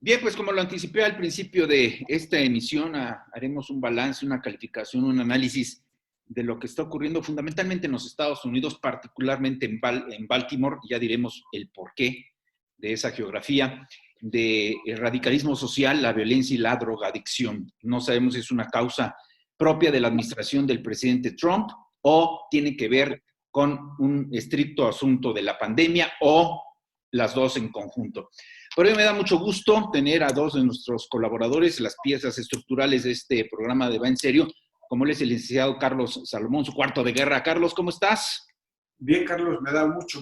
Bien, pues como lo anticipé al principio de esta emisión, haremos un balance, una calificación, un análisis de lo que está ocurriendo fundamentalmente en los Estados Unidos, particularmente en Baltimore, ya diremos el porqué de esa geografía, del radicalismo social, la violencia y la drogadicción. No sabemos si es una causa propia de la administración del presidente Trump o tiene que ver con un estricto asunto de la pandemia o las dos en conjunto. Por ello me da mucho gusto tener a dos de nuestros colaboradores, las piezas estructurales de este programa de Va en Serio, como él es el licenciado Carlos Salomón, su cuarto de guerra. Carlos, ¿cómo estás? Bien, Carlos, me da mucho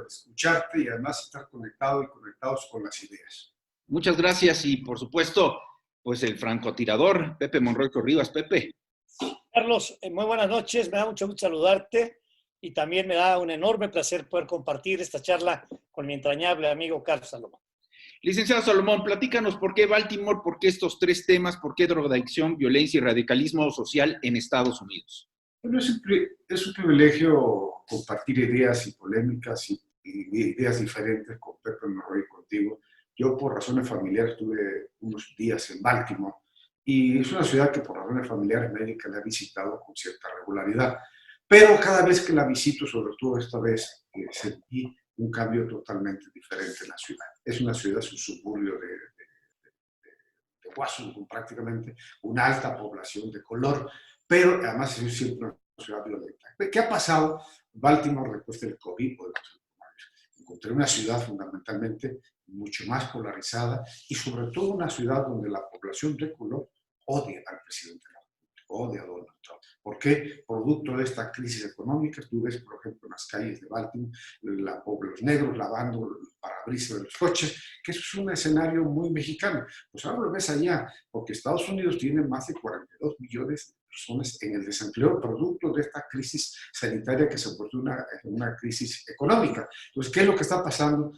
escucharte y además estar conectado y conectados con las ideas. Muchas gracias y por supuesto, pues el francotirador, Pepe Monroy Rivas. Pepe. Carlos, muy buenas noches, me da mucho gusto saludarte y también me da un enorme placer poder compartir esta charla con mi entrañable amigo Carlos Salomón. Licenciado Salomón, platícanos por qué Baltimore, por qué estos tres temas, por qué drogadicción, violencia y radicalismo social en Estados Unidos. Bueno, es un privilegio compartir ideas y polémicas y ideas diferentes con Pepe Monroy y contigo. Yo por razones familiares estuve unos días en Baltimore y es una ciudad que por razones familiares médicas la he visitado con cierta regularidad. Pero cada vez que la visito, sobre todo esta vez, sentí un cambio totalmente diferente en la ciudad. Es una ciudad, es un suburbio de Washington, prácticamente una alta población de color, pero además es siempre una ciudad violenta. ¿Qué ha pasado? Baltimore, después del COVID, encontré una ciudad fundamentalmente mucho más polarizada y sobre todo una ciudad donde la población de color odia al presidente de la República, odia a Donald Trump. ¿Por qué? Producto de esta crisis económica, tú ves, por ejemplo, en las calles de Baltimore, los negros lavando el parabrisas de los coches, que eso es un escenario muy mexicano. Pues ahora lo ves allá, porque Estados Unidos tiene más de 42 millones de personas en el desempleo, producto de esta crisis sanitaria que se ha vuelto una crisis económica. Entonces, ¿qué es lo que está pasando?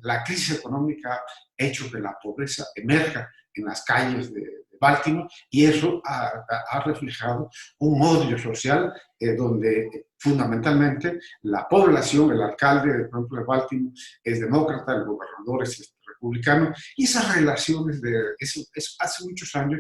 La crisis económica ha hecho que la pobreza emerja en las calles de Baltimore y eso ha reflejado un odio social donde fundamentalmente la población, el alcalde, por ejemplo, de Baltimore es demócrata, el gobernador es republicano y esas relaciones hace muchos años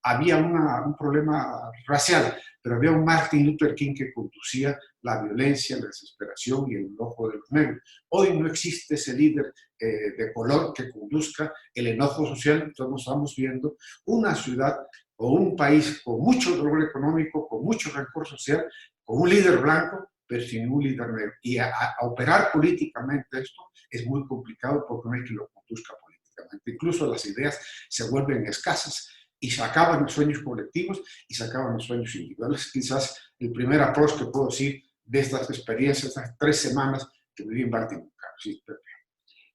había un problema racial, pero había un Martin Luther King que conducía la violencia, la desesperación y el enojo de los negros. Hoy no existe ese líder de color que conduzca el enojo social. Entonces estamos viendo una ciudad o un país con mucho dolor económico, con mucho rencor social, con un líder blanco, pero sin un líder negro. Y a operar políticamente esto es muy complicado porque no hay quien lo conduzca políticamente. Incluso las ideas se vuelven escasas y se acaban los sueños colectivos y se acaban los sueños individuales. Quizás el primer approach que puedo decir de estas experiencias, estas 3 semanas que viví en Baltimore. Sí, Pepe.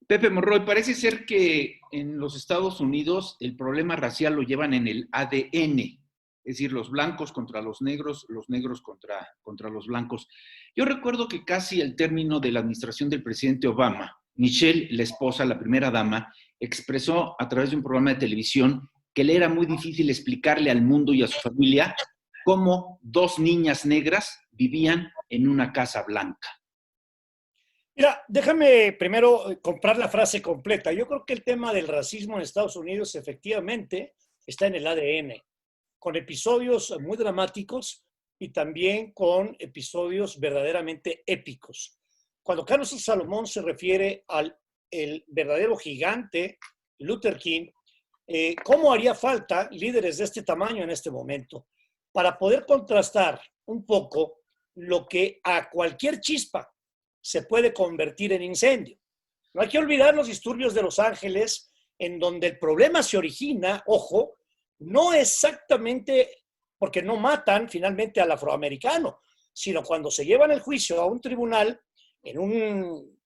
Pepe Monroy, parece ser que en los Estados Unidos el problema racial lo llevan en el ADN, es decir, los blancos contra los negros contra los blancos. Yo recuerdo que casi al término de la administración del presidente Obama, Michelle, la esposa, la primera dama, expresó a través de un programa de televisión que le era muy difícil explicarle al mundo y a su familia cómo 2 niñas negras vivían en una casa blanca. Mira, déjame primero comprar la frase completa. Yo creo que el tema del racismo en Estados Unidos efectivamente está en el ADN, con episodios muy dramáticos y también con episodios verdaderamente épicos. Cuando Carlos Salomón se refiere al verdadero gigante Luther King, ¿cómo haría falta líderes de este tamaño en este momento para poder contrastar un poco lo que a cualquier chispa se puede convertir en incendio? No hay que olvidar los disturbios de Los Ángeles, en donde el problema se origina, ojo, no exactamente porque no matan finalmente al afroamericano, sino cuando se llevan el juicio a un tribunal en un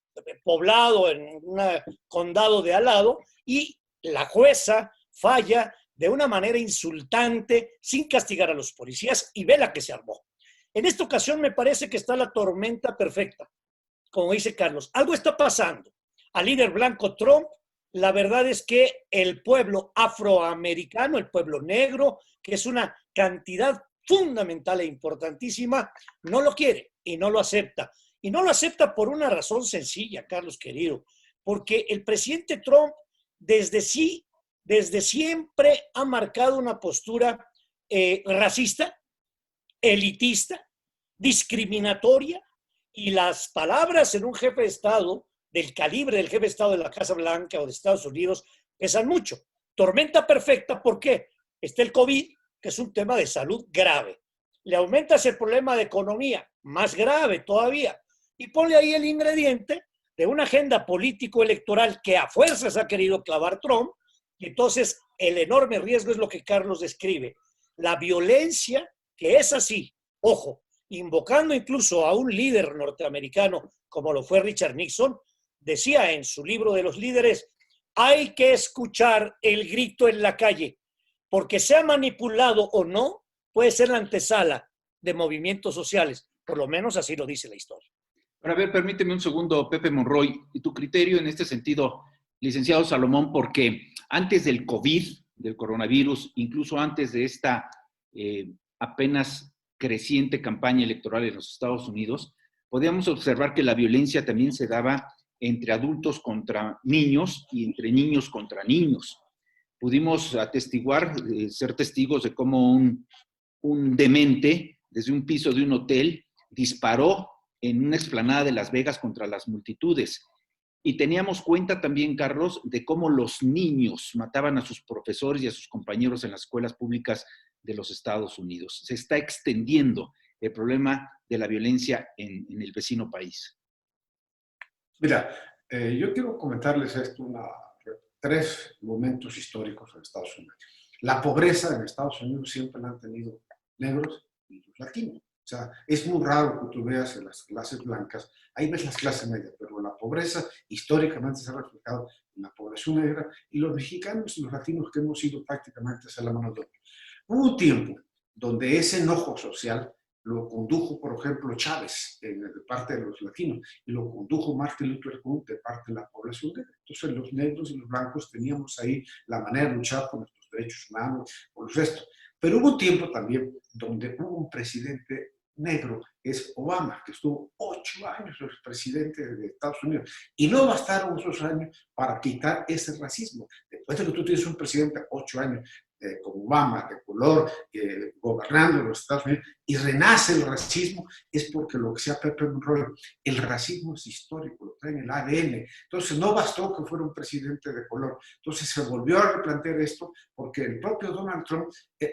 poblado, en un condado de al lado, y la jueza falla de una manera insultante, sin castigar a los policías, y ve la que se armó. En esta ocasión me parece que está la tormenta perfecta. Como dice Carlos, algo está pasando. Al líder blanco Trump, la verdad es que el pueblo afroamericano, el pueblo negro, que es una cantidad fundamental e importantísima, no lo quiere y no lo acepta. Y no lo acepta por una razón sencilla, Carlos querido, porque el presidente Trump desde siempre ha marcado una postura racista, elitista, discriminatoria, y las palabras en un jefe de Estado del calibre del jefe de Estado de la Casa Blanca o de Estados Unidos pesan mucho. Tormenta perfecta, ¿por qué? Está el COVID, que es un tema de salud grave. Le aumentas el problema de economía, más grave todavía, y ponle ahí el ingrediente de una agenda político-electoral que a fuerzas ha querido clavar Trump, y entonces el enorme riesgo es lo que Carlos describe. La violencia, que es así, ojo, invocando incluso a un líder norteamericano como lo fue Richard Nixon, decía en su libro de los líderes, hay que escuchar el grito en la calle, porque sea manipulado o no, puede ser la antesala de movimientos sociales, por lo menos así lo dice la historia. Ahora, a ver, permíteme un segundo, Pepe Monroy, y tu criterio en este sentido, licenciado Salomón, porque antes del COVID, del coronavirus, incluso antes de esta apenas creciente campaña electoral en los Estados Unidos, podíamos observar que la violencia también se daba entre adultos contra niños y entre niños contra niños. Pudimos atestiguar, ser testigos de cómo un demente desde un piso de un hotel disparó en una explanada de Las Vegas contra las multitudes. Y teníamos cuenta también, Carlos, de cómo los niños mataban a sus profesores y a sus compañeros en las escuelas públicas de los Estados Unidos. Se está extendiendo el problema de la violencia en el vecino país. Mira, yo quiero comentarles esto, tres momentos históricos en Estados Unidos. La pobreza en Estados Unidos siempre la han tenido negros y los latinos. O sea, es muy raro que tú veas en las clases blancas, ahí ves las clases medias, pero la pobreza históricamente se ha reflejado en la población negra y los mexicanos y los latinos que hemos ido prácticamente hacia la mano de obra. Hubo un tiempo donde ese enojo social lo condujo, por ejemplo, Chávez de parte de los latinos y lo condujo Martin Luther King de parte de la población negra. Entonces los negros y los blancos teníamos ahí la manera de luchar por nuestros derechos humanos, por los restos. Pero hubo un tiempo también donde hubo un presidente negro, es Obama, que estuvo 8 años el presidente de Estados Unidos. Y no bastaron esos años para quitar ese racismo. Después de que tú tienes un presidente 8 años como Obama, de color, gobernando los Estados Unidos, y renace el racismo, es porque lo que sea Pepe Monroy, el racismo es histórico, lo trae en el ADN. Entonces no bastó que fuera un presidente de color. Entonces se volvió a replantear esto porque el propio Donald Trump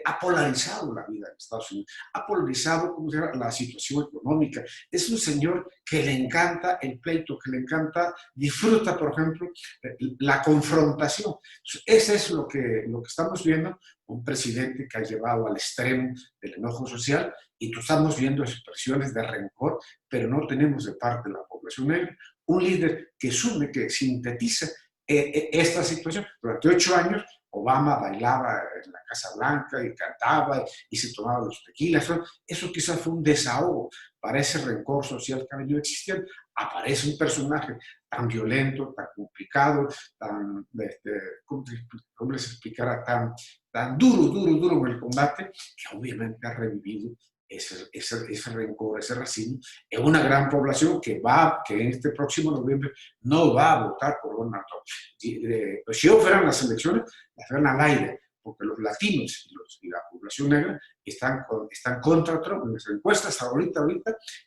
ha polarizado la vida en Estados Unidos, ha polarizado la situación económica. Es un señor que le encanta el pleito, que le encanta, disfruta, por ejemplo, la confrontación. Ese es lo que estamos viendo, un presidente que ha llevado al extremo del enojo social, y estamos viendo expresiones de rencor, pero no tenemos de parte de la población negra un líder que sume, que sintetiza esta situación. Durante 8 años Obama bailaba en la Casa Blanca y cantaba y se tomaba los tequilas. Eso quizás fue un desahogo para ese rencor social que ha venido existiendo. Aparece un personaje tan violento, tan complicado, tan, ¿cómo les explicara? Tan duro en el combate, que obviamente ha revivido ese rencor, ese racismo, en una gran población que en este próximo noviembre no va a votar por Donald Trump. Si fueran las elecciones, las fueran al aire, porque los latinos y la población negra están contra Trump. En las encuestas ahorita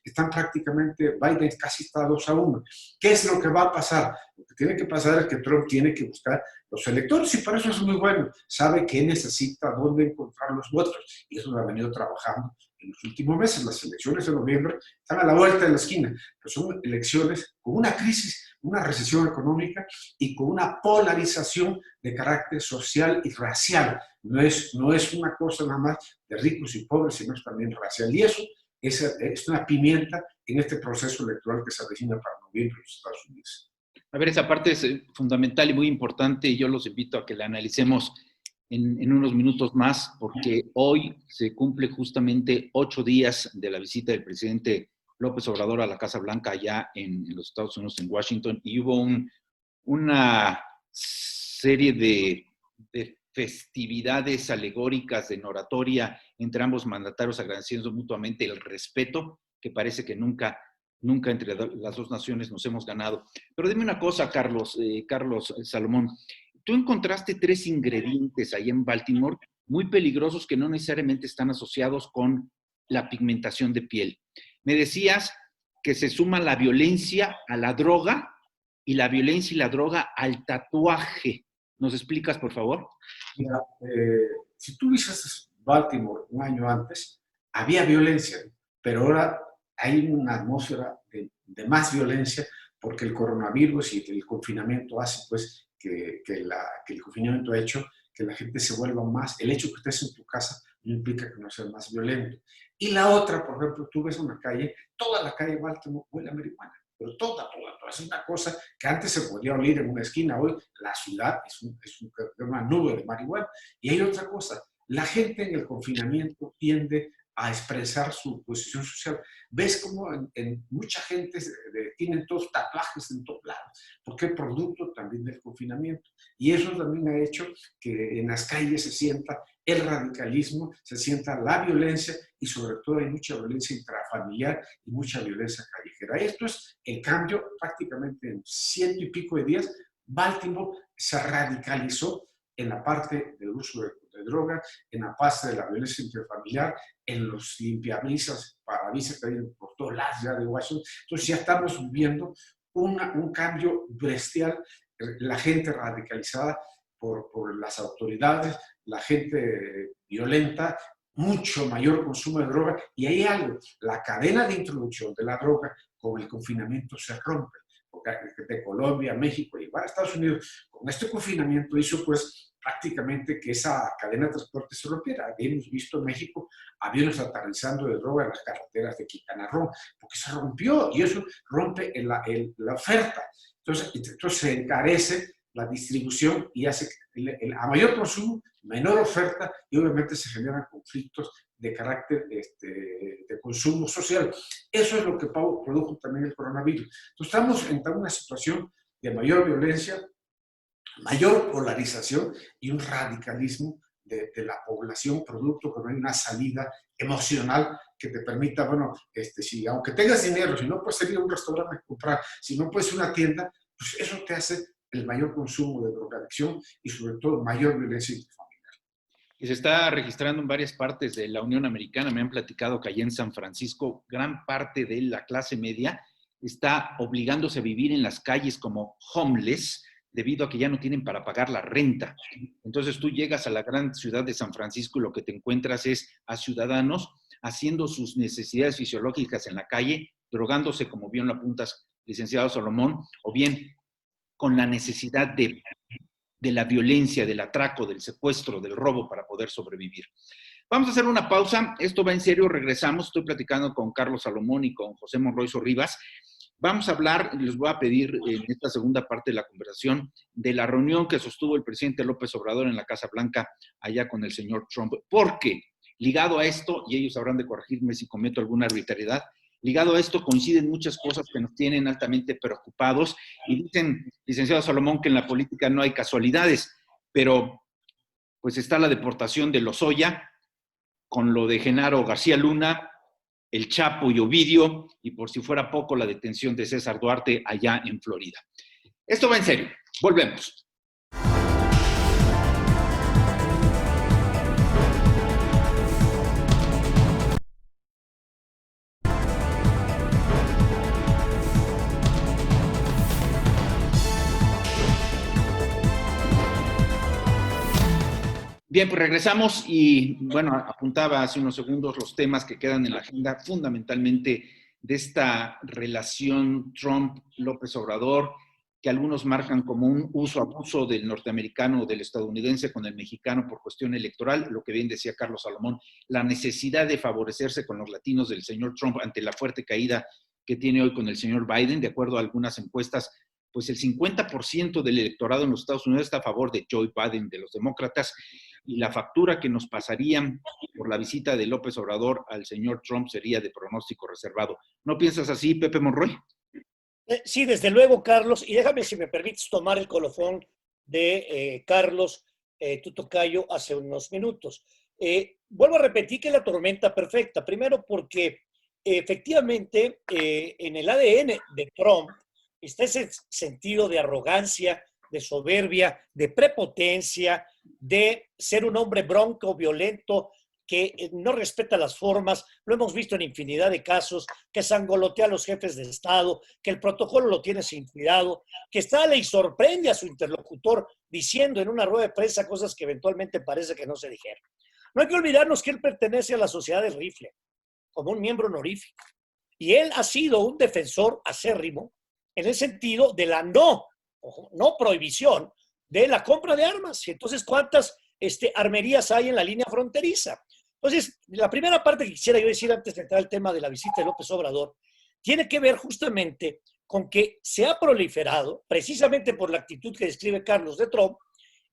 están prácticamente, Biden casi está 2-1. ¿Qué es lo que va a pasar? Lo que tiene que pasar es que Trump tiene que buscar los electores, y para eso es muy bueno. Sabe que necesita dónde encontrar los votos, y eso lo ha venido trabajando en los últimos meses. Las elecciones de noviembre están a la vuelta de la esquina, pero son elecciones con una crisis, una recesión económica y con una polarización de carácter social y racial. No es una cosa nada más de ricos y pobres, sino es también racial. Y eso es una pimienta en este proceso electoral que se avecina para noviembre en los Estados Unidos. A ver, esa parte es fundamental y muy importante, y yo los invito a que la analicemos en unos minutos más, porque hoy se cumple justamente 8 días de la visita del presidente López Obrador a la Casa Blanca allá en los Estados Unidos, en Washington, y hubo una serie de festividades alegóricas, de oratoria entre ambos mandatarios, agradeciendo mutuamente el respeto que parece que nunca entre las dos naciones nos hemos ganado. Pero dime una cosa, Carlos Salomón, tú encontraste 3 ingredientes ahí en Baltimore muy peligrosos que no necesariamente están asociados con la pigmentación de piel. Me decías que se suma la violencia a la droga y la violencia y la droga al tatuaje. ¿Nos explicas, por favor? Mira, si tú visitas Baltimore un año antes, había violencia, pero ahora hay una atmósfera de más violencia porque el coronavirus y el confinamiento hace pues que el confinamiento ha hecho que la gente se vuelva más, el hecho que estés en tu casa no implica que no sea más violento. Y la otra, por ejemplo, tú ves una calle, toda la calle de Baltimore huele a marihuana, pero toda. Es una cosa que antes se podía oír en una esquina, hoy la ciudad es una nube de marihuana. Y hay otra cosa, la gente en el confinamiento tiende a expresar su posición social. Ves como en mucha gente tienen todos tatuajes en todos lados, porque es producto también del confinamiento. Y eso también ha hecho que en las calles se sienta el radicalismo, se sienta la violencia y sobre todo hay mucha violencia intrafamiliar y mucha violencia callejera. Esto es el cambio prácticamente en 100 y pico de días. Baltimore se radicalizó en la parte del uso de drogas, en la parte de la violencia intrafamiliar, en los limpiabrisas, parabrisas que hay por todos lados ya de Washington. Entonces ya estamos viviendo un cambio bestial, la gente radicalizada por las autoridades, la gente violenta, mucho mayor consumo de droga, y hay algo, la cadena de introducción de la droga con el confinamiento se rompe, porque de Colombia, México y a Estados Unidos, con este confinamiento hizo pues prácticamente que esa cadena de transporte se rompiera. Hemos visto en México aviones aterrizando de droga en las carreteras de Quintana Roo, porque se rompió y eso rompe la oferta. Entonces se encarece la distribución y hace a mayor consumo, menor oferta y obviamente se generan conflictos de carácter de consumo social. Eso es lo que produjo también el coronavirus. Entonces estamos en una situación de mayor violencia, mayor polarización y un radicalismo de la población, producto que no hay una salida emocional que te permita, bueno, si, aunque tengas dinero, si no puedes ir a un restaurante a comprar, si no puedes ir a una tienda, pues eso te hace el mayor consumo de drogadicción y sobre todo mayor violencia intrafamiliar. Y se está registrando en varias partes de la Unión Americana. Me han platicado que allá en San Francisco gran parte de la clase media está obligándose a vivir en las calles como homeless, debido a que ya no tienen para pagar la renta. Entonces tú llegas a la gran ciudad de San Francisco y lo que te encuentras es a ciudadanos haciendo sus necesidades fisiológicas en la calle, drogándose, como bien lo apuntas, licenciado Salomón, o bien con la necesidad de la violencia, del atraco, del secuestro, del robo para poder sobrevivir. Vamos a hacer una pausa, esto va en serio, regresamos, estoy platicando con Carlos Salomón y con José Monroy Sorribas. Vamos a hablar, les voy a pedir en esta segunda parte de la conversación, de la reunión que sostuvo el presidente López Obrador en la Casa Blanca, allá con el señor Trump, porque ligado a esto, y ellos habrán de corregirme si cometo alguna arbitrariedad, ligado a esto coinciden muchas cosas que nos tienen altamente preocupados, y dicen, licenciado Salomón, que en la política no hay casualidades, pero pues está la deportación de Lozoya, con lo de Genaro García Luna, el Chapo y Ovidio, y por si fuera poco, la detención de César Duarte allá en Florida. Esto va en serio. Volvemos. Bien, pues regresamos y, bueno, apuntaba hace unos segundos los temas que quedan en la agenda, fundamentalmente de esta relación Trump-López Obrador, que algunos marcan como un uso-abuso del norteamericano o del estadounidense con el mexicano por cuestión electoral, lo que bien decía Carlos Salomón, la necesidad de favorecerse con los latinos del señor Trump ante la fuerte caída que tiene hoy con el señor Biden. De acuerdo a algunas encuestas, pues el 50% del electorado en los Estados Unidos está a favor de Joe Biden, de los demócratas, y la factura que nos pasarían por la visita de López Obrador al señor Trump sería de pronóstico reservado. ¿No piensas así, Pepe Monroy? Sí, desde luego, Carlos, y déjame, si me permites, tomar el colofón de Carlos, tu tocayo, hace unos minutos. Vuelvo a repetir que es la tormenta perfecta, primero porque efectivamente en el ADN de Trump está ese sentido de arrogancia, de soberbia, de prepotencia, de ser un hombre bronco, violento, que no respeta las formas, lo hemos visto en infinidad de casos, que sangolotea a los jefes de Estado, que el protocolo lo tiene sin cuidado, que sale y sorprende a su interlocutor diciendo en una rueda de prensa cosas que eventualmente parece que no se dijeron. No hay que olvidarnos que él pertenece a la Sociedad del Rifle, como un miembro honorífico. Y él ha sido un defensor acérrimo en el sentido de la no prohibición de la compra de armas. Entonces, ¿cuántas armerías hay en la línea fronteriza? Entonces, la primera parte que quisiera yo decir antes de entrar al tema de la visita de López Obrador, tiene que ver justamente con que se ha proliferado, precisamente por la actitud que describe Carlos de Trump,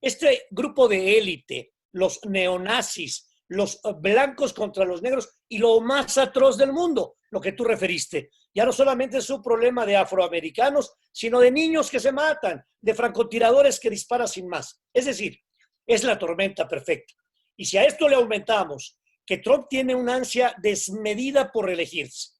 este grupo de élite, los neonazis, los blancos contra los negros y lo más atroz del mundo, lo que tú referiste. Ya no solamente es un problema de afroamericanos, sino de niños que se matan, de francotiradores que disparan sin más. Es decir, es la tormenta perfecta. Y si a esto le aumentamos que Trump tiene una ansia desmedida por reelegirse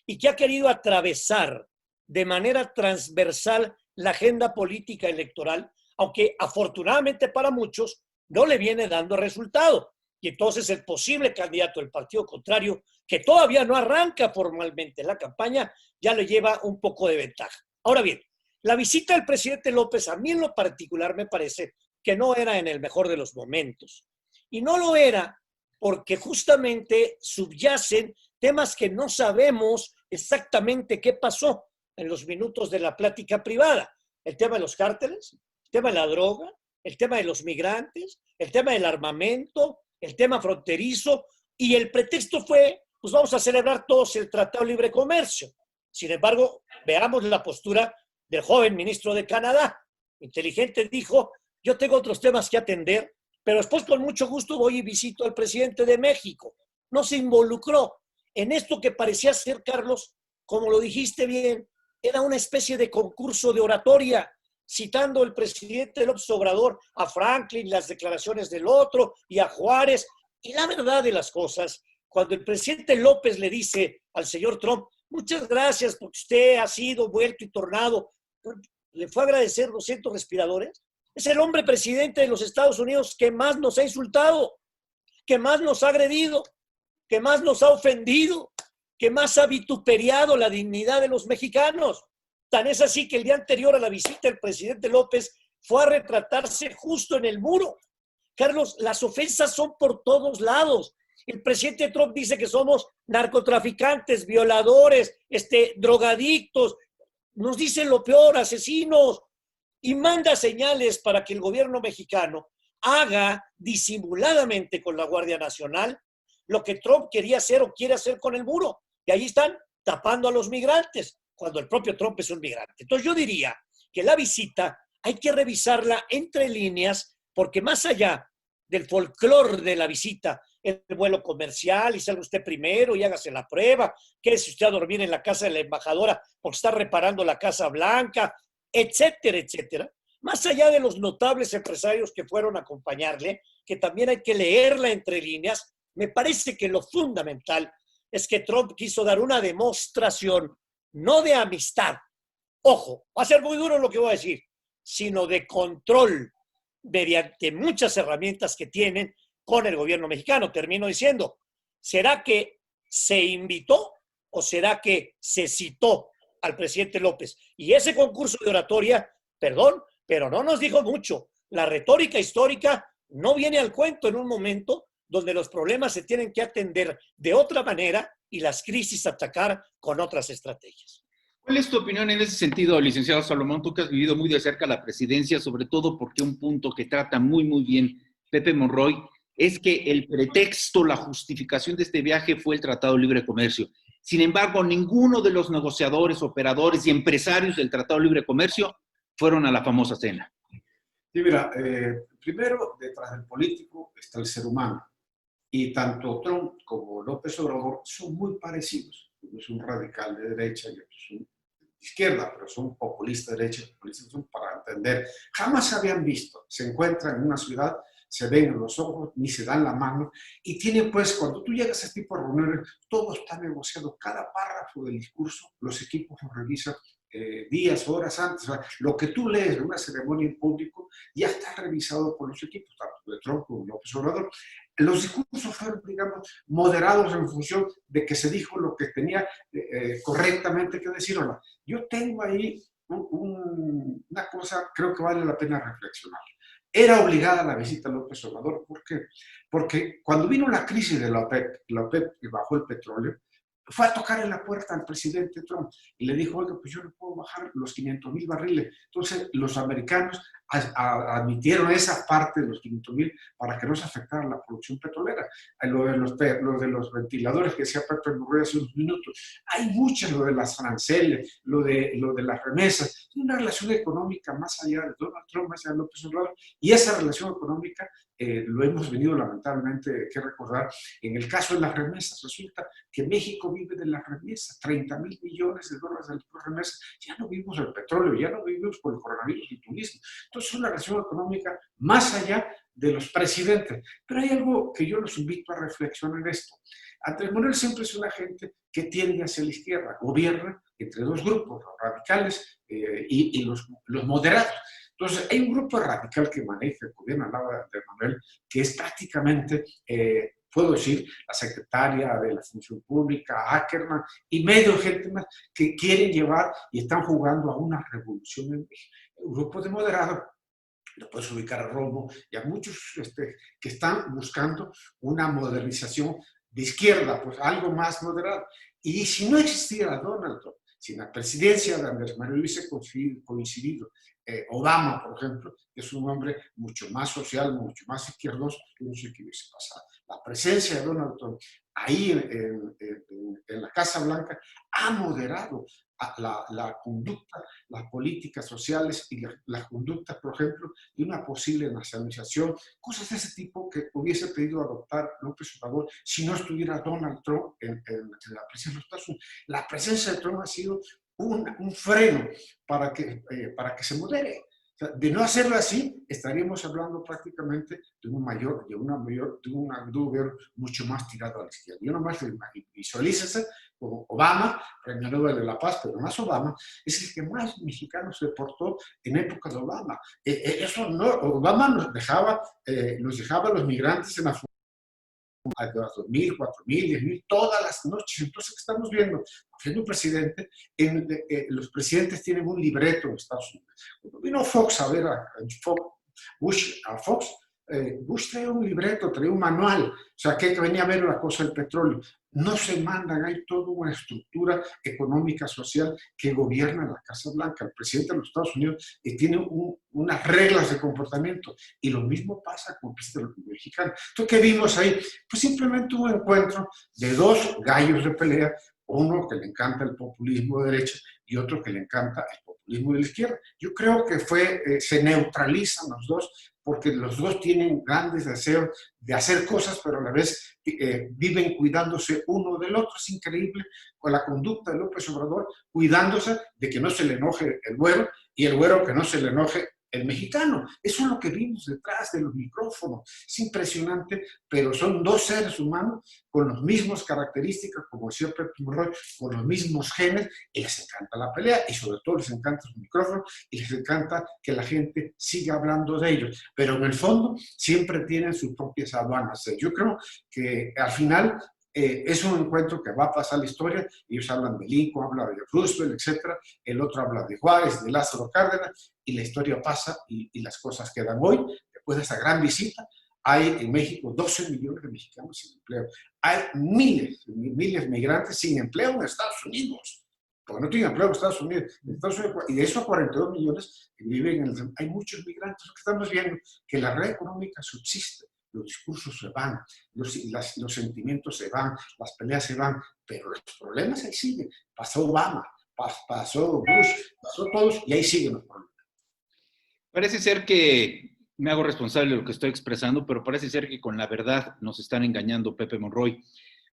y que ha querido atravesar de manera transversal la agenda política electoral, aunque afortunadamente para muchos no le viene dando resultado. Y entonces el posible candidato del partido contrario, que todavía no arranca formalmente la campaña, ya le lleva un poco de ventaja. Ahora bien, la visita del presidente López, a mí en lo particular me parece que no era en el mejor de los momentos. Y no lo era porque justamente subyacen temas que no sabemos exactamente qué pasó en los minutos de la plática privada. El tema de los cárteles, el tema de la droga, el tema de los migrantes, el tema del armamento, el tema fronterizo, y el pretexto fue, pues vamos a celebrar todos el Tratado de Libre Comercio. Sin embargo, veamos la postura del joven ministro de Canadá. Inteligente dijo, yo tengo otros temas que atender, pero después con mucho gusto voy y visito al presidente de México. No se involucró en esto que parecía ser, Carlos, como lo dijiste bien, era una especie de concurso de oratoria, citando el presidente López Obrador a Franklin, las declaraciones del otro y a Juárez. Y la verdad de las cosas, cuando el presidente López le dice al señor Trump, muchas gracias porque usted ha sido vuelto y tornado, le fue a agradecer 200 respiradores. Es el hombre presidente de los Estados Unidos que más nos ha insultado, que más nos ha agredido, que más nos ha ofendido, que más ha vituperiado la dignidad de los mexicanos. Tan es así que el día anterior a la visita del presidente López fue a retratarse justo en el muro. Carlos, las ofensas son por todos lados. El presidente Trump dice que somos narcotraficantes, violadores, drogadictos, nos dicen lo peor, asesinos, y manda señales para que el gobierno mexicano haga disimuladamente con la Guardia Nacional lo que Trump quería hacer o quiere hacer con el muro. Y ahí están tapando a los migrantes, cuando el propio Trump es un migrante. Entonces yo diría que la visita hay que revisarla entre líneas, porque más allá del folclore de la visita, el vuelo comercial y salga usted primero y hágase la prueba, quédese usted a dormir en la casa de la embajadora porque está reparando la Casa Blanca, etcétera, etcétera. Más allá de los notables empresarios que fueron a acompañarle, que también hay que leerla entre líneas, me parece que lo fundamental es que Trump quiso dar una demostración no de amistad, ojo, va a ser muy duro lo que voy a decir, sino de control mediante muchas herramientas que tienen con el gobierno mexicano. Termino diciendo, ¿será que se invitó o será que se citó al presidente López? Y ese concurso de oratoria, perdón, pero no nos dijo mucho. La retórica histórica no viene al cuento en un momento donde los problemas se tienen que atender de otra manera y las crisis atacar con otras estrategias. ¿Cuál es tu opinión en ese sentido, licenciado Salomón? Tú que has vivido muy de cerca la presidencia, sobre todo porque un punto que trata muy, muy bien Pepe Monroy es que el pretexto, la justificación de este viaje fue el Tratado de Libre Comercio. Sin embargo, ninguno de los negociadores, operadores y empresarios del Tratado de Libre Comercio fueron a la famosa cena. Sí, mira, primero, detrás del político está el ser humano. Y tanto Trump como López Obrador son muy parecidos. Uno es un radical de derecha y otro es un de izquierda, pero son populistas de derecha y populistas son para entender. Jamás se habían visto. Se encuentran en una ciudad, se ven en los ojos, ni se dan la mano. Y tiene, pues, cuando tú llegas a este tipo de reuniones, todo está negociado. Cada párrafo del discurso, los equipos lo revisan días, horas antes. O sea, lo que tú lees en una ceremonia en público ya está revisado por los equipos, tanto de Trump como de López Obrador. Los discursos fueron, digamos, moderados en función de que se dijo lo que tenía correctamente que decir. Ahora, yo tengo ahí una cosa, creo que vale la pena reflexionar. Era obligada la visita a López Obrador. ¿Por qué? Porque cuando vino la crisis de la OPEP que bajó el petróleo, fue a tocar en la puerta al presidente Trump y le dijo, oiga, pues yo no puedo bajar los 500,000 barriles. Entonces, los americanos admitieron esa parte de los 500,000 para que no se afectara la producción petrolera. Lo de los ventiladores que decía Pepe Murray hace unos minutos. Hay muchas, lo de las aranceles, lo de las remesas. Hay una relación económica más allá de Donald Trump, más allá de López Obrador, y esa relación económica lo hemos venido lamentablemente que recordar. En el caso de las remesas, resulta que México vive de las remesas, 30,000 millones de dólares de remesas. Ya no vivimos el petróleo, ya no vivimos por el coronavirus y turismo. Entonces, es una relación económica más allá de los presidentes. Pero hay algo que yo los invito a reflexionar en esto. Andrés Manuel siempre es una gente que tiende hacia la izquierda, gobierna entre dos grupos, los radicales y los moderados. Entonces, hay un grupo radical que maneja el gobierno al lado de Manuel, que es prácticamente, puedo decir, la secretaria de la Función Pública, Ackerman, y medio gente más que quieren llevar y están jugando a una revolución en México. Un grupo de moderados, lo puedes ubicar a Romo y a muchos que están buscando una modernización de izquierda, pues algo más moderado. Y si no existiera Donald Trump, si en la presidencia de Andrés Manuel hubiese coincidido Obama, por ejemplo, que es un hombre mucho más social, mucho más izquierdoso, no sé qué hubiese pasado. La presencia de Donald Trump ahí en la Casa Blanca ha moderado la conducta, las políticas sociales y la conducta, por ejemplo, de una posible nacionalización, cosas de ese tipo que hubiese pedido adoptar López Obrador si no estuviera Donald Trump en la presidencia de los Estados Unidos. La presencia de Trump ha sido un freno para que se modere. O sea, de no hacerlo así, estaríamos hablando prácticamente de un gobierno mucho más tirado a la izquierda. Yo nomás visualícese como Obama, premio Nobel de la Paz, pero más Obama, es el que más mexicanos deportó en época de Obama. Eso no, Obama nos dejaba a los migrantes en la a 2,000, 4,000, 10,000, todas las noches. Entonces, ¿qué estamos viendo? Siendo un presidente, los presidentes tienen un libreto en Estados Unidos. Cuando vino Fox a ver a Fox, Bush traía un libreto, traía un manual, o sea, que venía a ver la cosa del petróleo. No se mandan, hay toda una estructura económica, social que gobierna la Casa Blanca. El presidente de los Estados Unidos tiene unas reglas de comportamiento y lo mismo pasa con el presidente mexicano. Entonces, ¿qué vimos ahí? Pues simplemente un encuentro de dos gallos de pelea, uno que le encanta el populismo de derecha y otro que le encanta el populismo de la izquierda. Yo creo que se neutralizan los dos porque los dos tienen grandes deseos de hacer cosas, pero a la vez viven cuidándose uno del otro. Es increíble con la conducta de López Obrador, cuidándose de que no se le enoje el güero y el güero que no se le enoje el mexicano. Eso es lo que vimos detrás de los micrófonos. Es impresionante, pero son dos seres humanos con las mismas características, como decía Pepe Monroy, con los mismos genes, y les encanta la pelea, y sobre todo les encanta los micrófonos, y les encanta que la gente siga hablando de ellos. Pero en el fondo siempre tienen sus propias aduanas. Yo creo que al final es un encuentro que va a pasar la historia. Ellos hablan de Lincoln, hablan de Roosevelt, etc. El otro habla de Juárez, de Lázaro Cárdenas, y la historia pasa y las cosas quedan. Hoy, después de esa gran visita, hay en México 12 millones de mexicanos sin empleo. Hay miles de migrantes sin empleo en Estados Unidos, porque no tienen empleo en Estados Unidos. Y de esos 42 millones que viven hay muchos migrantes. Lo que estamos viendo que la red económica subsiste. Los discursos se van, los sentimientos se van, las peleas se van, pero los problemas ahí siguen. Pasó Obama, pasó Bush, pasó todos y ahí siguen los problemas. Parece ser que me hago responsable de lo que estoy expresando, pero parece ser que con la verdad nos están engañando, Pepe Monroy,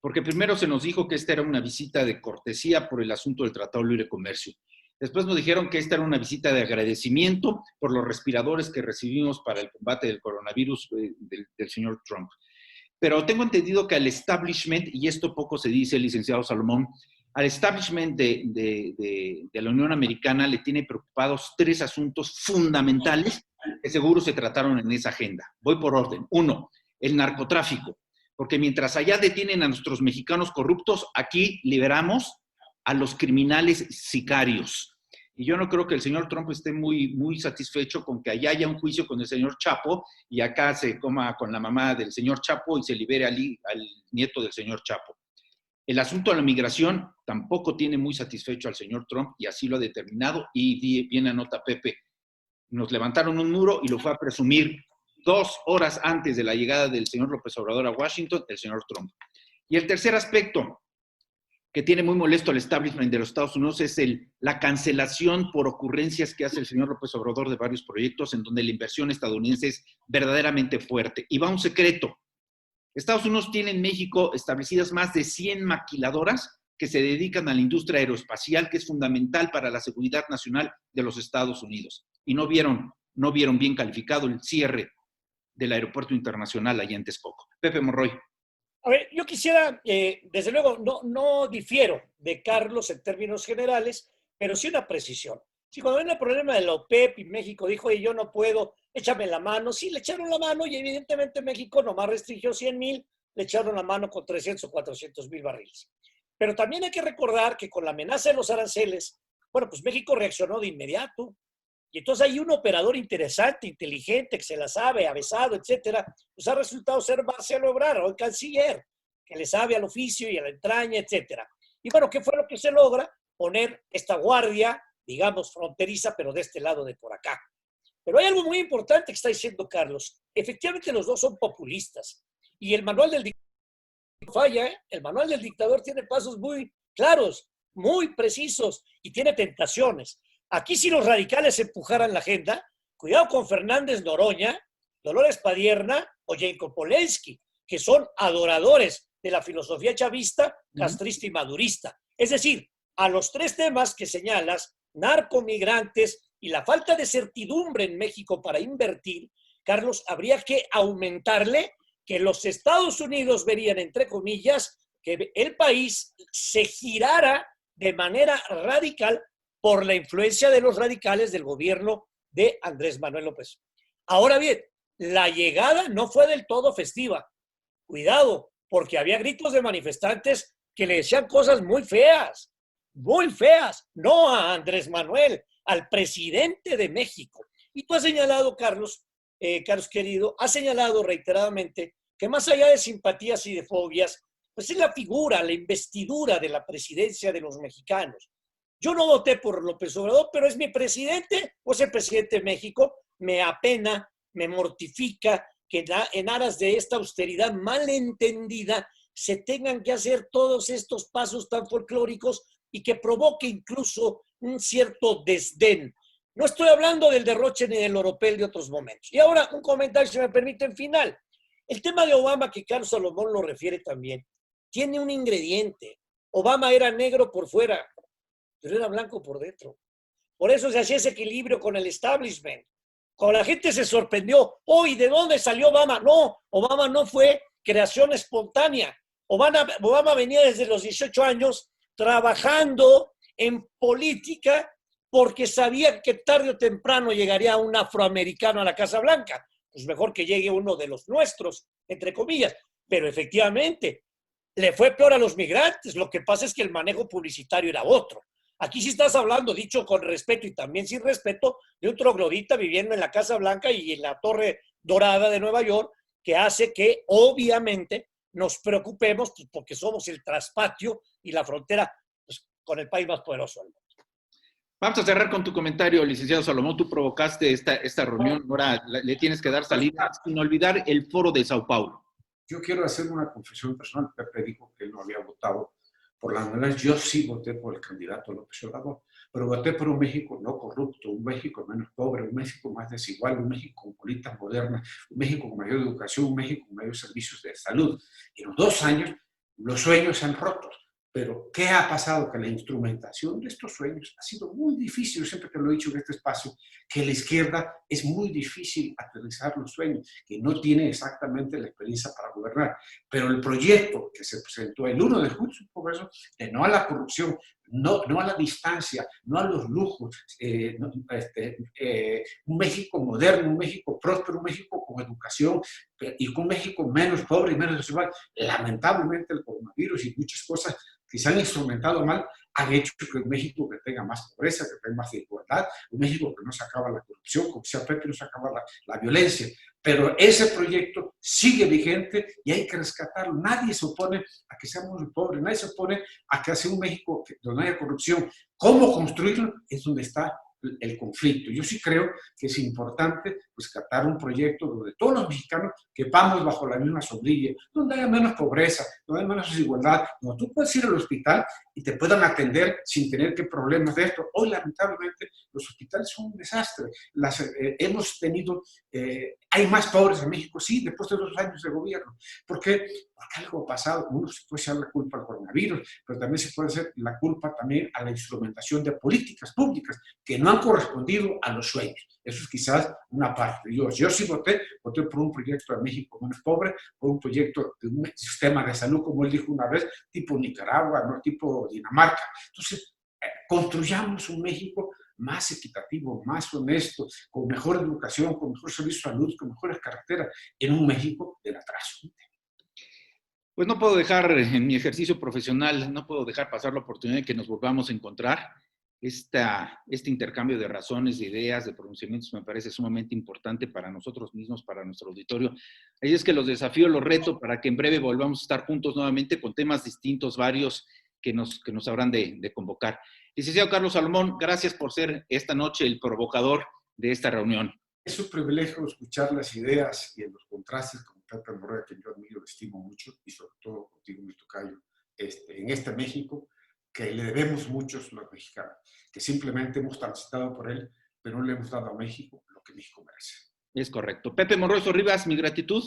porque primero se nos dijo que esta era una visita de cortesía por el asunto del Tratado de Libre Comercio. Después nos dijeron que esta era una visita de agradecimiento por los respiradores que recibimos para el combate del coronavirus del señor Trump. Pero tengo entendido que al establishment, y esto poco se dice, licenciado Salomón, al establishment de la Unión Americana le tiene preocupados 3 asuntos fundamentales que seguro se trataron en esa agenda. Voy por orden. 1, el narcotráfico, porque mientras allá detienen a nuestros mexicanos corruptos, aquí liberamos a los criminales sicarios. Y yo no creo que el señor Trump esté muy satisfecho con que allá haya un juicio con el señor Chapo y acá se coma con la mamá del señor Chapo y se libere al nieto del señor Chapo. El asunto de la migración tampoco tiene muy satisfecho al señor Trump y así lo ha determinado. Y bien anota Pepe, nos levantaron un muro y lo fue a presumir 2 horas antes de la llegada del señor López Obrador a Washington, el señor Trump. Y el tercer aspecto que tiene muy molesto al establishment de los Estados Unidos es la cancelación por ocurrencias que hace el señor López Obrador de varios proyectos en donde la inversión estadounidense es verdaderamente fuerte. Y va un secreto. Estados Unidos tiene en México establecidas más de 100 maquiladoras que se dedican a la industria aeroespacial, que es fundamental para la seguridad nacional de los Estados Unidos. Y no vieron bien calificado el cierre del aeropuerto internacional allá en Texcoco. Pepe Monroy. A ver, yo quisiera, desde luego, no difiero de Carlos en términos generales, pero sí una precisión. Si cuando viene el problema de la OPEP y México dijo, oye, yo no puedo, échame la mano, sí, le echaron la mano y evidentemente México nomás restringió 100,000, le echaron la mano con 300 o 400,000 barriles. Pero también hay que recordar que con la amenaza de los aranceles, bueno, pues México reaccionó de inmediato. Y entonces hay un operador interesante, inteligente, que se la sabe, avesado, etcétera, pues ha resultado ser Marcelo Ebrard, el canciller, que le sabe al oficio y a la entraña, etcétera. Y bueno, ¿qué fue lo que se logra? Poner esta guardia, digamos, fronteriza, pero de este lado de por acá. Pero hay algo muy importante que está diciendo Carlos. Efectivamente, los dos son populistas. Y el manual del dictador falla, ¿eh? El manual del dictador tiene pasos muy claros, muy precisos y tiene tentaciones. Aquí si los radicales empujaran la agenda, cuidado con Fernández Noroña, Dolores Padierna o Jacob Polensky, que son adoradores de la filosofía chavista, castrista y madurista. Es decir, a los 3 temas que señalas, narcomigrantes y la falta de certidumbre en México para invertir, Carlos, habría que aumentarle que los Estados Unidos verían, entre comillas, que el país se girara de manera radical por la influencia de los radicales del gobierno de Andrés Manuel López. Ahora bien, la llegada no fue del todo festiva. Cuidado, porque había gritos de manifestantes que le decían cosas muy feas, no a Andrés Manuel, al presidente de México. Y tú has señalado, Carlos querido, has señalado reiteradamente que más allá de simpatías y de fobias, pues es la figura, la investidura de la presidencia de los mexicanos. Yo no voté por López Obrador, pero es mi presidente, o es el presidente de México. Me apena, me mortifica que en aras de esta austeridad malentendida se tengan que hacer todos estos pasos tan folclóricos y que provoque incluso un cierto desdén. No estoy hablando del derroche ni del oropel de otros momentos. Y ahora un comentario, si me permiten, final. El tema de Obama, que Carlos Salomón lo refiere también, tiene un ingrediente. Obama era negro por fuera, pero era blanco por dentro. Por eso se hacía ese equilibrio con el establishment. Cuando la gente se sorprendió, ¿y de dónde salió Obama? No, Obama no fue creación espontánea. Obama venía desde los 18 años trabajando en política porque sabía que tarde o temprano llegaría un afroamericano a la Casa Blanca. Pues mejor que llegue uno de los nuestros, entre comillas. Pero efectivamente, le fue peor a los migrantes. Lo que pasa es que el manejo publicitario era otro. Aquí sí estás hablando, dicho con respeto y también sin respeto, de un troglodita viviendo en la Casa Blanca y en la Torre Dorada de Nueva York, que hace que obviamente nos preocupemos porque somos el traspatio y la frontera pues, con el país más poderoso del mundo. Vamos a cerrar con tu comentario, licenciado Salomón. Tú provocaste esta reunión, ahora le tienes que dar salida, sin olvidar el foro de Sao Paulo. Yo quiero hacer una confesión personal. Pepe dijo que él no había votado por las novelas. Yo sí voté por el candidato López Obrador, pero voté por un México no corrupto, un México menos pobre, un México más desigual, un México con políticas modernas, un México con mayor educación, un México con mayores servicios de salud. Y en los 2 años los sueños se han roto. Pero, ¿qué ha pasado? Que la instrumentación de estos sueños ha sido muy difícil, siempre que lo he dicho en este espacio, que la izquierda es muy difícil aterrizar los sueños, que no tiene exactamente la experiencia para gobernar. Pero el proyecto que se presentó el 1 de julio, por eso, de no a la corrupción, no a la distancia, no a los lujos, un México moderno, un México próspero, un México con educación y un México menos pobre y menos desigual. Lamentablemente el coronavirus y muchas cosas que se han instrumentado mal han hecho que un México que tenga más pobreza, que tenga más desigualdad, un México que no se acaba la corrupción, como decía Pepe, no se acaba la violencia. Pero ese proyecto sigue vigente y hay que rescatarlo. Nadie se opone a que seamos pobres, nadie se opone a que sea un México donde no haya corrupción. ¿Cómo construirlo? Es donde está el conflicto. Yo sí creo que es importante rescatar un proyecto donde todos los mexicanos quepamos bajo la misma sombrilla, donde haya menos pobreza, donde haya menos desigualdad, donde tú puedes ir al hospital y te puedan atender sin tener que problemas de esto. Hoy, lamentablemente, los hospitales son un desastre. Hemos tenido, hay más pobres en México, sí, después de 2 años de gobierno. ¿Por qué? Porque algo ha pasado. Uno se puede echar la culpa al coronavirus, pero también se puede hacer la culpa también a la instrumentación de políticas públicas que no han correspondido a los sueños. Eso es quizás una parte. Yo sí voté por un proyecto de México menos pobre, por un proyecto de un sistema de salud, como él dijo una vez, tipo Nicaragua, no tipo Dinamarca. Entonces, construyamos un México más equitativo, más honesto, con mejor educación, con mejor servicio de salud, con mejores carreteras, en un México del atraso. Pues no puedo dejar, en mi ejercicio profesional, no puedo dejar pasar la oportunidad de que nos volvamos a encontrar. Este intercambio de razones, de ideas, de pronunciamientos me parece sumamente importante para nosotros mismos, para nuestro auditorio. Ahí es que los desafío, los reto para que en breve volvamos a estar juntos nuevamente con temas distintos, varios, que nos habrán de convocar. Licenciado Carlos Salomón, gracias por ser esta noche el provocador de esta reunión. Es un privilegio escuchar las ideas y los contrastes con Pepe Monroy, que yo admiro, estimo mucho, y sobre todo contigo, mi tocayo, en este México, que le debemos muchos los mexicanos, que simplemente hemos transitado por él, pero no le hemos dado a México lo que México merece. Es correcto. Pepe Monroy Sorribas, mi gratitud.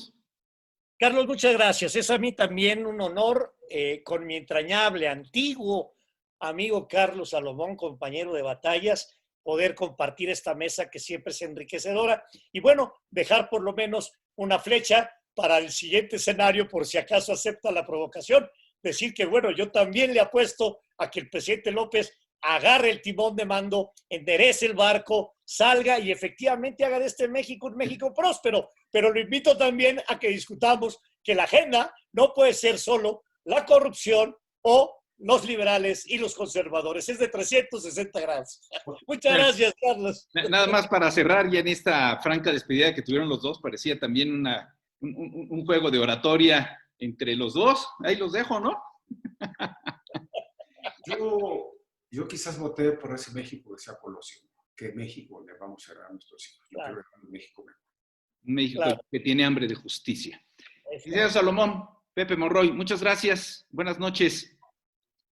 Carlos, muchas gracias. Es a mí también un honor con mi entrañable, antiguo amigo Carlos Salomón, compañero de batallas, poder compartir esta mesa que siempre es enriquecedora y bueno, dejar por lo menos una flecha para el siguiente escenario por si acaso acepta la provocación. Decir que bueno, yo también le apuesto a que el presidente López agarre el timón de mando, enderece el barco, salga y efectivamente haga de este México un México próspero. Pero lo invito también a que discutamos que la agenda no puede ser solo la corrupción o los liberales y los conservadores. Es de 360 grados. Muchas gracias, Carlos. Nada más para cerrar, ya en esta franca despedida que tuvieron los dos, parecía también un juego de oratoria entre los dos. Ahí los dejo, ¿no? Yo quizás voté por ese México que sea Colosio, que México le vamos a dar a nuestros hijos. Yo Claro. creo que es un México mejor. Un México Claro. que tiene hambre de justicia. Licenciado Salomón, Pepe Monroy, muchas gracias. Buenas noches.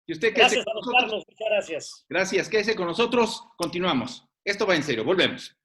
Y usted Gracias a los Carlos, muchas gracias. Gracias, quédese con nosotros. Continuamos. Esto va en serio. Volvemos.